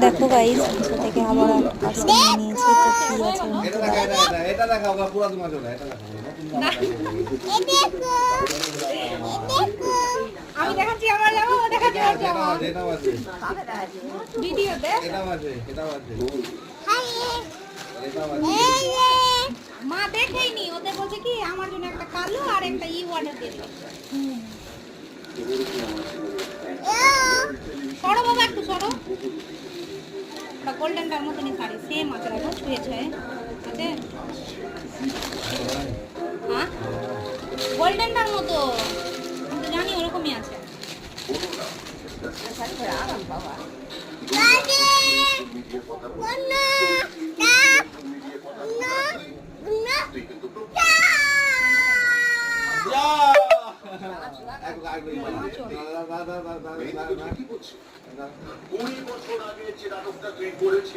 দেখো গাইস মিশো থেকে আবার পার্সেল নিয়েছি, তো কি আছে এটা দেখাও পুরো তোমার জন্য, এটা দেখাও। আমি দেখাচ্ছি আমার যাবো, দেখাচ্ছি আমার যাবো এটা আছে, ভিডিওতে। এটা আছে, এটা আছে, এটা আছে। মা দেখেইনি, ওদের বলছে কি আমার জন্য একটা কালো আর একটা অর্ডার দিয়ে দিও। সরো বাবা, একটু সরো। ওটা গোল্ডেনটার মতনই শাড়ি, সেম আছে, দেখো ছুঁয়েছে আছে। হ্যাঁ গোল্ডেনটার মতো, আমি তো জানি ওরকমই আছে। আরাম বাবা বছর আগে যে নাটকটা তুই করেছিস